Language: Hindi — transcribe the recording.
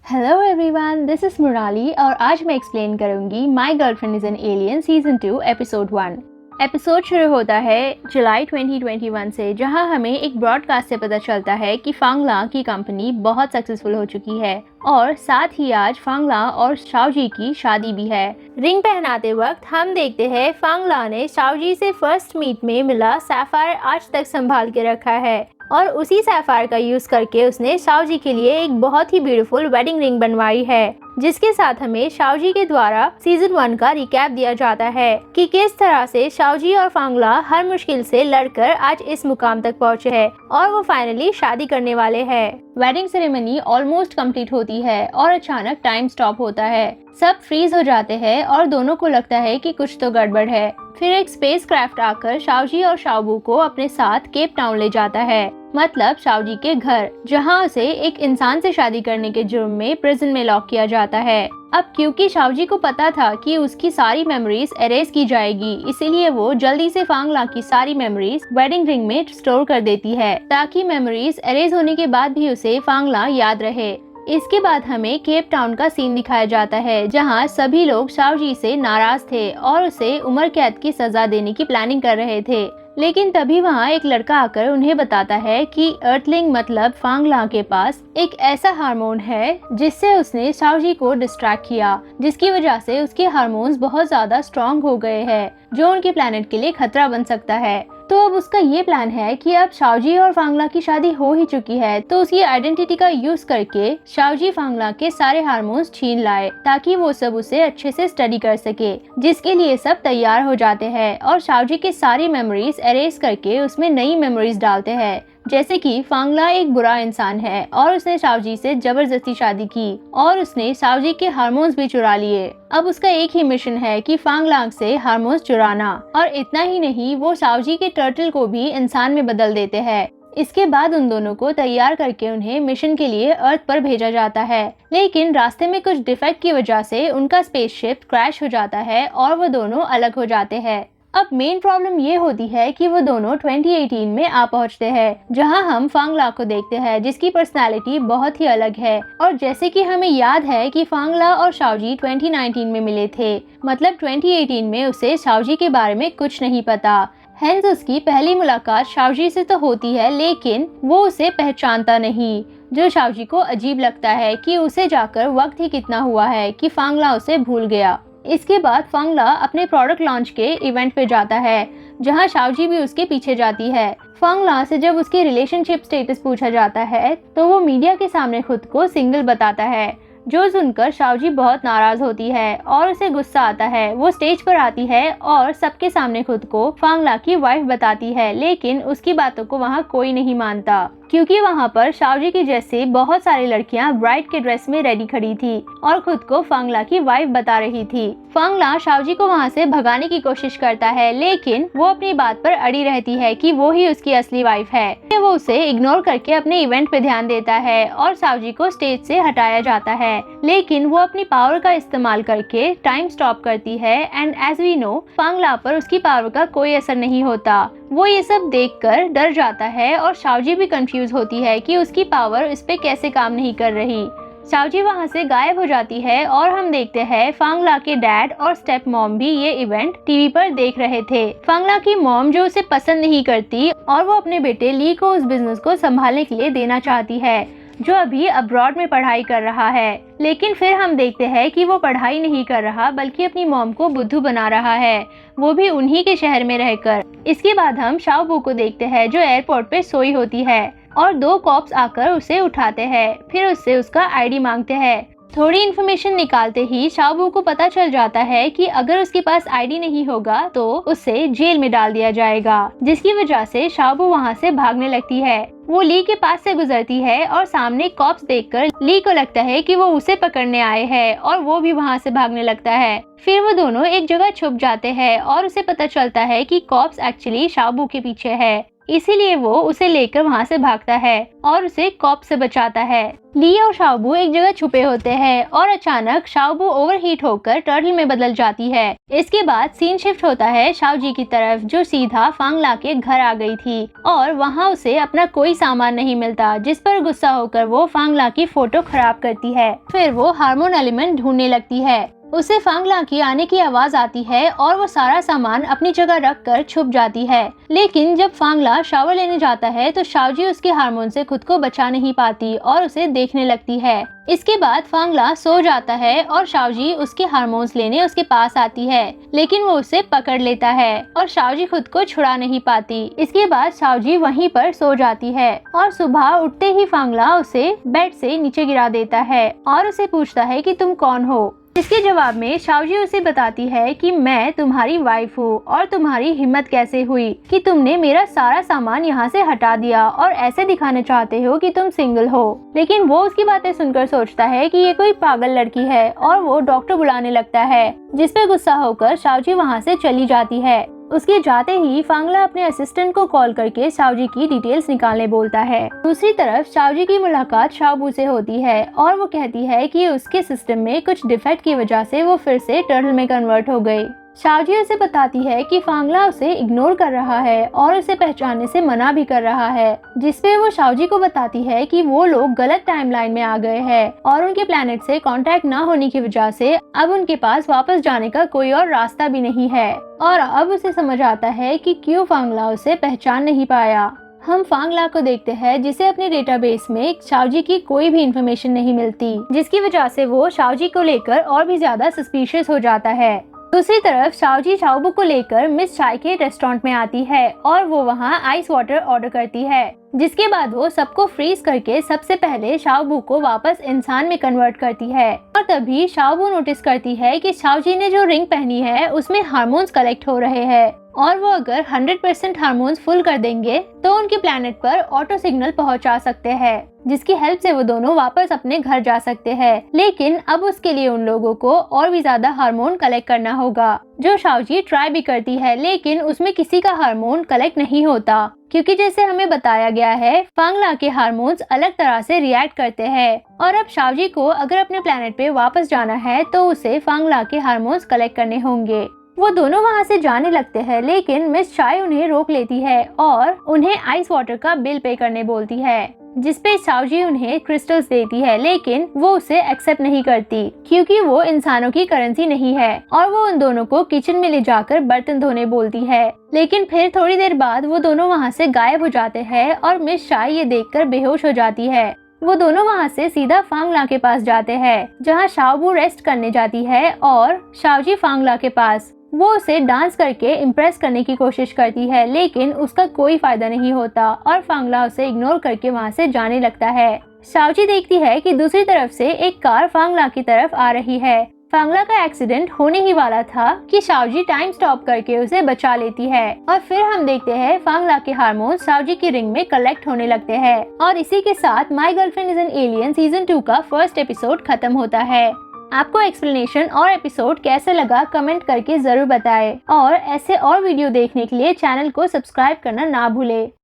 Hello everyone, this is Murali और आज मैं एक्सप्लेन करूंगी my girlfriend is an alien season 2 episode 1। Episode शुरू होता है जुलाई 2021 से, जहां हमें एक ब्रॉडकास्ट से पता चलता है कि फांगला की कंपनी बहुत सक्सेसफुल हो चुकी है और साथ ही आज फांगला और शाओजी की शादी भी है। रिंग पहनाते वक्त हम देखते हैं फांगला ने शाओजी से फर्स्ट मीट में मिला सैफायर आज तक संभाल के रखा है और उसी सैफायर का यूज करके उसने शाओजी के लिए एक बहुत ही ब्यूटीफुल वेडिंग रिंग बनवाई है, जिसके साथ हमें शाओजी के द्वारा सीजन 1 का रिकैप दिया जाता है कि किस तरह से शाओजी और फांगला हर मुश्किल से लड़कर आज इस मुकाम तक पहुँचे हैं और वो फाइनली शादी करने वाले हैं। वेडिंग सेरेमनी ऑलमोस्ट कंप्लीट होती है और अचानक टाइम स्टॉप होता है। सब फ्रीज हो जाते हैं और दोनों को लगता है कि कुछ तो गड़बड़ है। फिर एक स्पेस क्राफ्ट आकर शाओजी और शाओबू को अपने साथ केप टाउन ले जाता है, मतलब शाओजी के घर, जहां उसे एक इंसान से शादी करने के जुर्म में प्रिजन में लॉक किया जाता है। अब क्योंकि शाओजी को पता था कि उसकी सारी मेमोरीज एरेज की जाएगी, इसीलिए वो जल्दी से फांगला की सारी मेमोरीज वेडिंग रिंग में स्टोर कर देती है ताकि मेमोरीज एरेज होने के बाद भी उसे फांगला याद रहे। इसके बाद हमें केप टाउन का सीन दिखाया जाता है, जहां सभी लोग शाओजी से नाराज थे और उसे उम्र कैद की सजा देने की प्लानिंग कर रहे थे। लेकिन तभी वहां एक लड़का आकर उन्हें बताता है कि अर्थलिंग मतलब फांगला के पास एक ऐसा हार्मोन है जिससे उसने शाओजी को डिस्ट्रैक्ट किया, जिसकी वजह से उसके हार्मोन्स बहुत ज्यादा स्ट्रॉन्ग हो गए हैं, जो उनके प्लेनेट के लिए खतरा बन सकता है। तो अब उसका ये प्लान है कि अब शाओजी और फांगला की शादी हो ही चुकी है, तो उसकी आइडेंटिटी का यूज करके शाओजी फांगला के सारे हार्मोन्स छीन लाए ताकि वो सब उसे अच्छे से स्टडी कर सके, जिसके लिए सब तैयार हो जाते हैं और शाओजी की सारी मेमोरीज एरेज करके उसमें नई मेमोरीज डालते हैं। जैसे कि फांगला एक बुरा इंसान है और उसने शाओजी से जबरदस्ती शादी की और उसने शाओजी के हार्मोन्स भी चुरा लिए। अब उसका एक ही मिशन है कि फांगला से हार्मोन्स चुराना, और इतना ही नहीं, वो शाओजी के टर्टल को भी इंसान में बदल देते हैं। इसके बाद उन दोनों को तैयार करके उन्हें मिशन के लिए अर्थ पर भेजा जाता है, लेकिन रास्ते में कुछ डिफेक्ट की वजह से उनका स्पेसशिप क्रैश हो जाता है और वो दोनों अलग हो जाते हैं। अब मेन प्रॉब्लम ये होती है कि वो दोनों 2018 में आ पहुंचते हैं, जहां हम फांगला को देखते हैं जिसकी पर्सनालिटी बहुत ही अलग है। और जैसे कि हमें याद है कि फांगला और शाओजी 2019 में मिले थे, मतलब 2018 में उसे शाओजी के बारे में कुछ नहीं पता। हेंस उसकी पहली मुलाकात शाओजी से तो होती है, लेकिन वो उसे पहचानता नहीं, जो शाओजी को अजीब लगता है कि उसे जाकर वक्त ही कितना हुआ है कि फांगला उसे भूल गया। इसके बाद फांगला अपने प्रोडक्ट लॉन्च के इवेंट पे जाता है, जहां शाओजी भी उसके पीछे जाती है। फांगला से जब उसके रिलेशनशिप स्टेटस पूछा जाता है तो वो मीडिया के सामने खुद को सिंगल बताता है, जो सुनकर शाओजी बहुत नाराज होती है और उसे गुस्सा आता है। वो स्टेज पर आती है और सबके सामने खुद को फांगला की वाइफ बताती है, लेकिन उसकी बातों को वहाँ कोई नहीं मानता, क्योंकि वहाँ पर शाओजी की जैसे बहुत सारी लड़कियाँ ब्राइड के ड्रेस में रेडी खड़ी थी और खुद को फांगला की वाइफ बता रही थी। फांगला शाओजी को वहाँ से भगाने की कोशिश करता है, लेकिन वो अपनी बात पर अड़ी रहती है कि वो ही उसकी असली वाइफ है। वो उसे इग्नोर करके अपने इवेंट पे ध्यान देता है और शाओजी को स्टेज से हटाया जाता है, लेकिन वो अपनी पावर का इस्तेमाल करके टाइम स्टॉप करती है एंड एज वी नो फांगला पर उसकी पावर का कोई असर नहीं होता। वो ये सब देखकर डर जाता है और शाओजी भी कंफ्यूज होती है कि उसकी पावर इस पे कैसे काम नहीं कर रही। शाओजी वहाँ से गायब हो जाती है और हम देखते हैं फांगला के डैड और स्टेप मॉम भी ये इवेंट टीवी पर देख रहे थे। फांगला की मॉम जो उसे पसंद नहीं करती और वो अपने बेटे ली को उस बिजनेस को संभालने के लिए देना चाहती है, जो अभी अब्रॉड में पढ़ाई कर रहा है। लेकिन फिर हम देखते हैं कि वो पढ़ाई नहीं कर रहा बल्कि अपनी मॉम को बुद्धू बना रहा है, वो भी उन्हीं के शहर में रहकर। इसके बाद हम शाओबू को देखते हैं जो एयरपोर्ट पे सोई होती है और दो कॉप्स आकर उसे उठाते हैं, फिर उससे उसका आईडी मांगते हैं। थोड़ी इन्फॉर्मेशन निकालते ही शाओबू को पता चल जाता है कि अगर उसके पास आईडी नहीं होगा तो उसे जेल में डाल दिया जाएगा, जिसकी वजह से शाओबू वहाँ से भागने लगती है। वो ली के पास से गुजरती है और सामने कॉप्स देखकर ली को लगता है कि वो उसे पकड़ने आए हैं और वो भी वहाँ से भागने लगता है। फिर वो दोनों एक जगह छुप जाते हैं और उसे पता चलता है कि कॉप्स एक्चुअली शाओबू के पीछे है। इसीलिए वो उसे लेकर वहाँ से भागता है और उसे कॉप से बचाता है। ली और शाओबू एक जगह छुपे होते हैं और अचानक शाओबू ओवरहीट होकर टर्टल में बदल जाती है। इसके बाद सीन शिफ्ट होता है शाओजी की तरफ, जो सीधा फांगला के घर आ गई थी और वहाँ उसे अपना कोई सामान नहीं मिलता, जिस पर गुस्सा होकर वो फांगला की फोटो खराब करती है। फिर वो हार्मोन एलिमेंट ढूंढने लगती है। उसे फांगला की आने की आवाज आती है और वो सारा सामान अपनी जगह रख कर छुप जाती है। लेकिन जब फांगला शावर लेने जाता है तो शाओजी उसके हार्मोन से खुद को बचा नहीं पाती और उसे देखने लगती है। इसके बाद फांगला सो जाता है और शाओजी उसके हार्मोन्स लेने उसके पास आती है, लेकिन वो उसे पकड़ लेता है और शाओजी खुद को छुड़ा नहीं पाती। इसके बाद शाओजी वहीं पर सो जाती है और सुबह उठते ही फांगला उसे बेड से नीचे गिरा देता है और उसे पूछता है कि तुम कौन हो। इसके जवाब में शाओजी उसे बताती है कि मैं तुम्हारी वाइफ हूँ और तुम्हारी हिम्मत कैसे हुई कि तुमने मेरा सारा सामान यहाँ से हटा दिया और ऐसे दिखाना चाहते हो कि तुम सिंगल हो। लेकिन वो उसकी बातें सुनकर सोचता है कि ये कोई पागल लड़की है और वो डॉक्टर बुलाने लगता है, जिस पे गुस्सा होकर शाओजी वहाँ से चली जाती है। उसके जाते ही फांगला अपने असिस्टेंट को कॉल करके शाओजी की डिटेल्स निकालने बोलता है। दूसरी तरफ शाओजी की मुलाकात शाओबू से होती है और वो कहती है कि उसके सिस्टम में कुछ डिफेक्ट की वजह से वो फिर से टर्टल में कन्वर्ट हो गई। शाओजी उसे बताती है कि फांगला उसे इग्नोर कर रहा है और उसे पहचानने से मना भी कर रहा है, जिसपे वो शाओजी को बताती है कि वो लोग गलत टाइमलाइन में आ गए हैं और उनके प्लेनेट से कांटेक्ट न होने की वजह से अब उनके पास वापस जाने का कोई और रास्ता भी नहीं है। और अब उसे समझ आता है कि क्यों फांगला उसे पहचान नहीं पाया। हम फांगला को देखते हैं जिसे अपने डेटाबेस में शाओजी की कोई भी इंफॉर्मेशन नहीं मिलती, जिसकी वजह से वो शाओजी को लेकर और भी ज्यादा सस्पिशियस हो जाता है। दूसरी तरफ शाओजी शाओबू को लेकर मिस चाय के रेस्टोरेंट में आती है और वो वहाँ आइस वाटर ऑर्डर करती है, जिसके बाद वो सबको फ्रीज करके सबसे पहले शाओबू को वापस इंसान में कन्वर्ट करती है। और तभी शाओबू नोटिस करती है कि शाओजी ने जो रिंग पहनी है उसमें हार्मोन्स कलेक्ट हो रहे हैं और वो अगर 100% हार्मोन्स फुल कर देंगे तो उनके प्लेनेट पर ऑटो सिग्नल पहुंचा सकते हैं, जिसकी हेल्प से वो दोनों वापस अपने घर जा सकते हैं। लेकिन अब उसके लिए उन लोगों को और भी ज्यादा हार्मोन कलेक्ट करना होगा, जो शाओजी ट्राई भी करती है, लेकिन उसमें किसी का हार्मोन कलेक्ट नहीं होता, क्योंकि जैसे हमें बताया गया है फांगला के हार्मोन्स अलग तरह से रिएक्ट करते हैं। और अब शाओजी को अगर अपने प्लेनेट पे वापस जाना है तो उसे फांगला के हार्मोन्स कलेक्ट करने होंगे। वो दोनों वहाँ से जाने लगते हैं, लेकिन मिस चाय उन्हें रोक लेती है और उन्हें आइस वाटर का बिल पे करने बोलती है, जिसपे शाओजी उन्हें क्रिस्टल्स देती है, लेकिन वो उसे एक्सेप्ट नहीं करती क्योंकि वो इंसानों की करेंसी नहीं है। और वो उन दोनों को किचन में ले जाकर बर्तन धोने बोलती है, लेकिन फिर थोड़ी देर बाद वो दोनों वहाँ से गायब हो जाते हैं और मिस चाय ये देखकर बेहोश हो जाती है। वो दोनों वहाँ से सीधा फांगला के पास जाते हैं, जहाँ शाओबू रेस्ट करने जाती है और शाओजी फांगला के पास वो उसे डांस करके इम्प्रेस करने की कोशिश करती है, लेकिन उसका कोई फायदा नहीं होता और फांगला उसे इग्नोर करके वहाँ से जाने लगता है। शाओजी देखती है कि दूसरी तरफ से एक कार फांगला की तरफ आ रही है। फांगला का एक्सीडेंट होने ही वाला था कि शाओजी टाइम स्टॉप करके उसे बचा लेती है और फिर हम देखते हैं फांगला के हार्मोन शाओजी की रिंग में कलेक्ट होने लगते हैं। और इसी के साथ my girlfriend is an alien season 2 का फर्स्ट एपिसोड खत्म होता है। आपको एक्सप्लेनेशन और एपिसोड कैसे लगा कमेंट करके जरूर बताएं और ऐसे और वीडियो देखने के लिए चैनल को सब्सक्राइब करना ना भूलें।